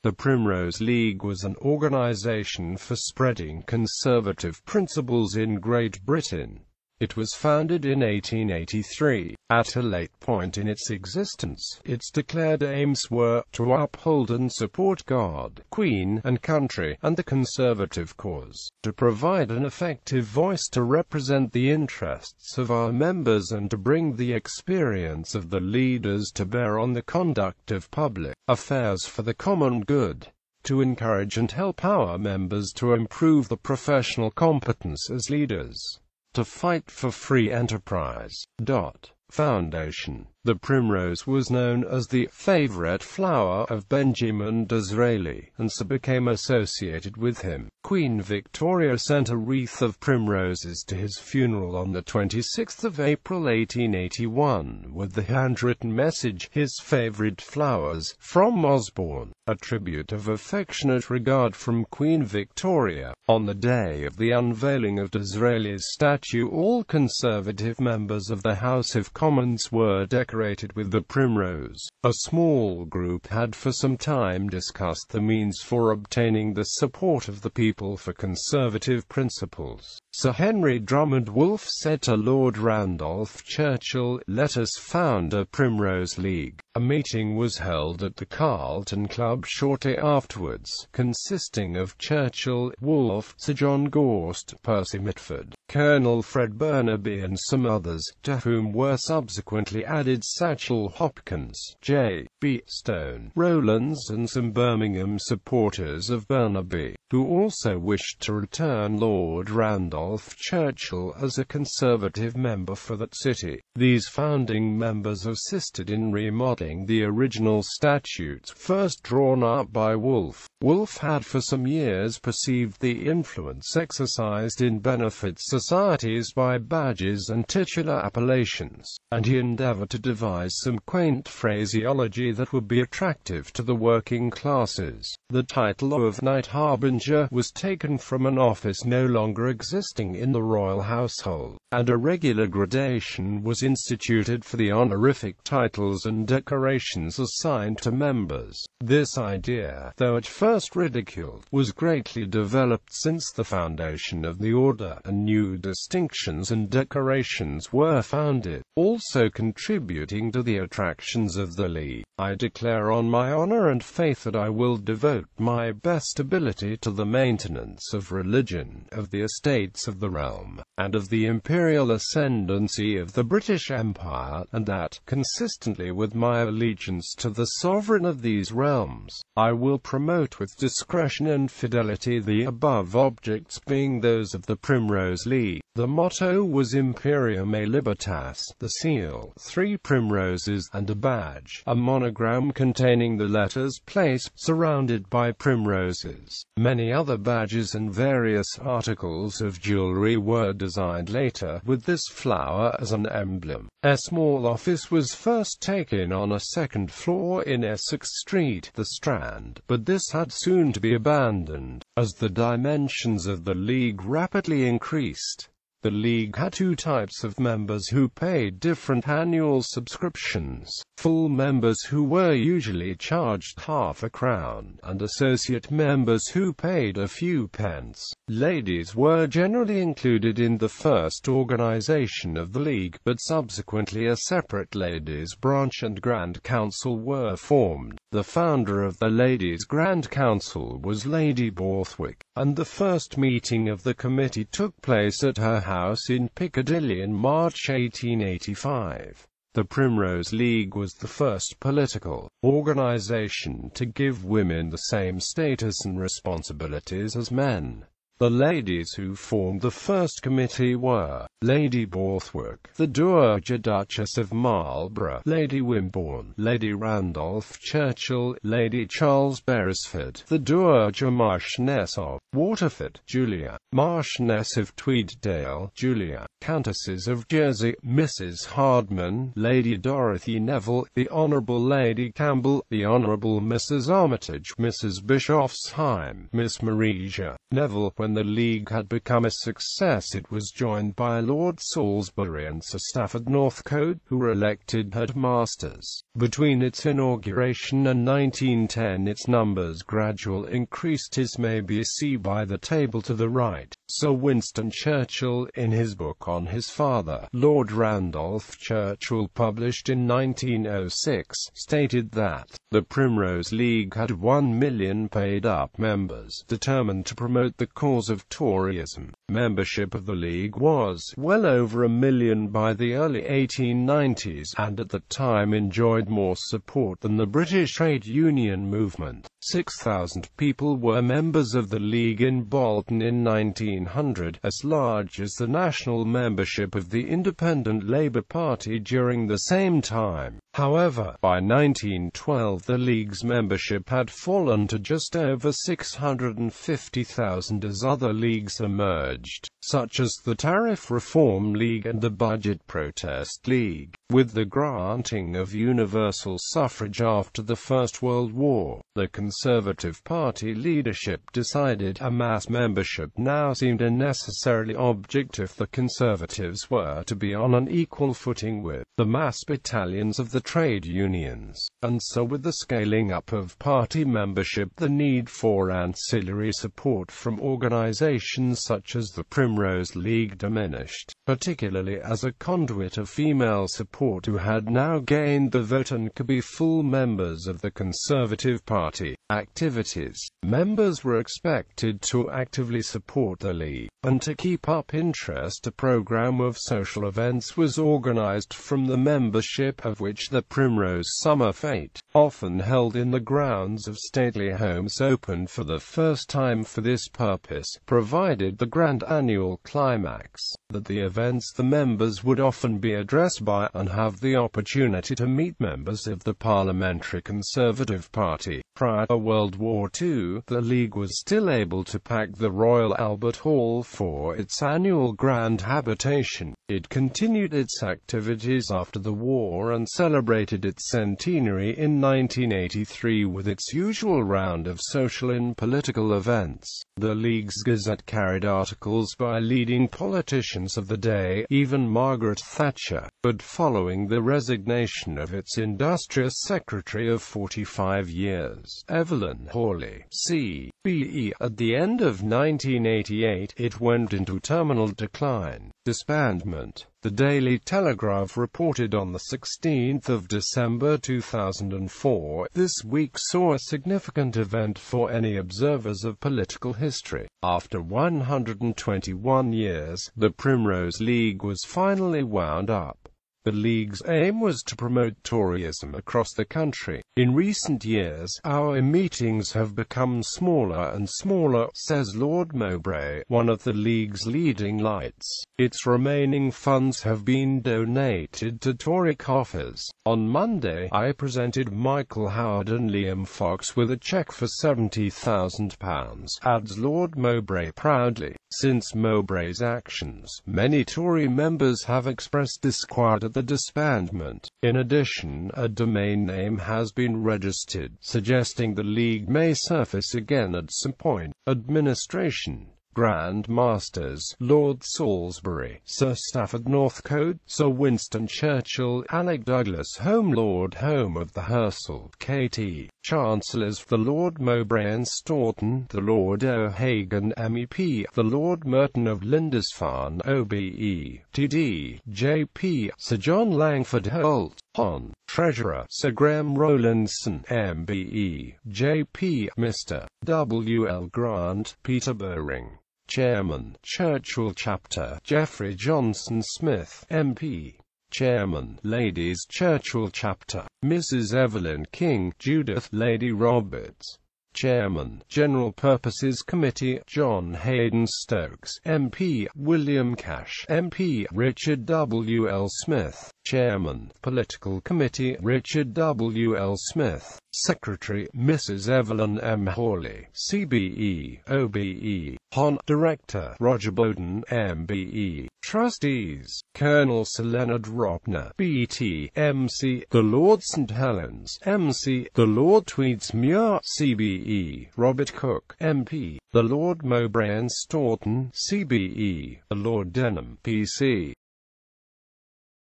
The Primrose League was an organization for spreading conservative principles in Great Britain. It was founded in 1883. At a late point in its existence, its declared aims were to uphold and support God, Queen, and country, and the conservative cause, to provide an effective voice to represent the interests of our members and to bring the experience of the leaders to bear on the conduct of public affairs for the common good, to encourage and help our members to improve the professional competence as leaders, to fight for free enterprise. Foundation. The primrose was known as the favorite flower of Benjamin Disraeli, and so became associated with him. Queen Victoria sent a wreath of primroses to his funeral on the 26th of April 1881, with the handwritten message, "His favorite flowers, from Osborne," a tribute of affectionate regard from Queen Victoria. On the day of the unveiling of Disraeli's statue, all Conservative members of the House of Commons were decorated with the primrose. A small group had for some time discussed the means for obtaining the support of the people for conservative principles. Sir Henry Drummond Wolff said to Lord Randolph Churchill, "Let us found a Primrose League." A meeting was held at the Carlton Club shortly afterwards, consisting of Churchill, Wolfe, Sir John Gorst, Percy Mitford, Colonel Fred Burnaby and some others, to whom were subsequently added Satchel Hopkins, J.B. Stone, Rowlands and some Birmingham supporters of Burnaby, who also wished to return Lord Randolph Churchill as a Conservative member for that city. These founding members assisted in remodeling the original statutes, first drawn up by Wolfe. Wolfe had for some years perceived the influence exercised in benefit societies by badges and titular appellations, and he endeavored to devise some quaint phraseology that would be attractive to the working classes. The title of Knight Harbinger was taken from an office no longer existing in the royal household, and a regular gradation was instituted for the honorific titles and decorations assigned to members. This idea, though at first ridiculed, was greatly developed since the foundation of the order, and new distinctions and decorations were founded, also contributing to the attractions of the League. I declare on my honor and faith that I will devote my best ability to the maintenance of religion, of the estates of the realm, and of the imperial ascendancy of the British Empire, and that, consistently with my allegiance to the sovereign of these realms, I will promote with discretion and fidelity the above objects, being those of the Primrose League. The motto was Imperium et Libertas, the seal, 3 primroses, and a badge, a monogram containing the letters place, surrounded by primroses. Many other badges and various articles of jewelry were designed later, with this flower as an emblem. A small office was first taken on a second floor in Essex Street, the Strand, but this had soon to be abandoned, as the dimensions of the League rapidly increased. The League had 2 types of members who paid different annual subscriptions: full members who were usually charged half a crown, and associate members who paid a few pence. Ladies were generally included in the first organization of the League, but subsequently a separate ladies' branch and Grand Council were formed. The founder of the Ladies' Grand Council was Lady Borthwick, and the first meeting of the committee took place at her house in Piccadilly in March 1885. The Primrose League was the first political organization to give women the same status and responsibilities as men. The ladies who formed the first committee were Lady Borthwick, the Dowager Duchess of Marlborough, Lady Wimborne, Lady Randolph Churchill, Lady Charles Beresford, the Dowager Marchioness of Waterford, Julia, Marchioness of Tweeddale, Julia, Countesses of Jersey, Mrs. Hardman, Lady Dorothy Neville, the Honourable Lady Campbell, the Honourable Mrs. Armitage, Mrs. Bischofsheim, Miss Maria Neville. When when the League had become a success, it was joined by Lord Salisbury and Sir Stafford Northcote, who were elected headmasters. Between its inauguration and 1910, its numbers gradually increased, as may be seen by the table to the right. Sir Winston Churchill, in his book on his father, Lord Randolph Churchill, published in 1906, stated that the Primrose League had 1 million paid-up members, determined to promote the cause of Toryism. Membership of the League was well over 1 million by the early 1890s, and at the time enjoyed more support than the British trade union movement. 6,000 people were members of the League in Bolton in 1900, as large as the national membership of the Independent Labour Party during the same time. However, by 1912 the League's membership had fallen to just over 650,000 as other leagues emerged, such as the Tariff Reform League and the Budget Protest League. With the granting of universal suffrage after the First World War, the Conservative Party leadership decided a mass membership now seemed a necessary object if the Conservatives were to be on an equal footing with the mass battalions of the trade unions. And so, with the scaling up of party membership, the need for ancillary support from organizations such as the Primrose League diminished, particularly as a conduit of female support who had now gained the vote and could be full members of the Conservative Party activities. Members were expected to actively support the League, and to keep up interest, a program of social events was organized from the membership, of which the Primrose Summer Fete, often held in the grounds of stately homes, opened for the first time for this purpose, provided the grand annual climax. That the events the members would often be addressed by and have the opportunity to meet members of the Parliamentary Conservative Party. Prior to World War II, the League was still able to pack the Royal Albert Hall for its annual grand habitation. It continued its activities after the war and celebrated its centenary in 1983 with its usual round of social and political events. The League's Gazette carried articles by leading politicians of the day, even Margaret Thatcher, but following the resignation of its industrious secretary of 45 years, Evelyn Hawley, C.B.E., at the end of 1988, it went into terminal decline. Disbandment. The Daily Telegraph reported on the 16th of December 2004, "This week saw a significant event for any observers of political history. After 121 years, the Primrose League was finally wound up." The League's aim was to promote Toryism across the country. "In recent years, our meetings have become smaller and smaller," says Lord Mowbray, one of the League's leading lights. "Its remaining funds have been donated to Tory coffers. On Monday, I presented Michael Howard and Liam Fox with a cheque for £70,000, adds Lord Mowbray proudly. Since Mowbray's actions, many Tory members have expressed disquiet at the disbandment. In addition, a domain name has been registered, suggesting the League may surface again at some point. Administration. Grand Masters: Lord Salisbury, Sir Stafford Northcote, Sir Winston Churchill, Alec Douglas, Home Lord Home of the Hersal, K.T. Chancellors: the Lord Mowbray and Staunton, the Lord O'Hagan, MEP, the Lord Merton of Lindisfarne, OBE, TD, JP, Sir John Langford Holt, Hon. Treasurer: Sir Graham Rowlandson, MBE, JP, Mr. W.L. Grant, Peterborough. Chairman, Churchill Chapter: Geoffrey Johnson Smith, MP. Chairman, Ladies Churchill Chapter: Mrs. Evelyn King, Judith, Lady Roberts. Chairman, General Purposes Committee: John Hayden Stokes, MP, William Cash, MP, Richard W. L. Smith. Chairman, Political Committee: Richard W. L. Smith. Secretary, Mrs. Evelyn M. Hawley, CBE, OBE. Hon. Director, Roger Bowden, MBE. Trustees: Colonel Sir Leonard Ropner, BT, MC, the Lord St. Helens, MC, the Lord Tweedsmuir, CBE, Robert Cook, MP, the Lord Mowbray and Staunton, CBE, the Lord Denham, PC.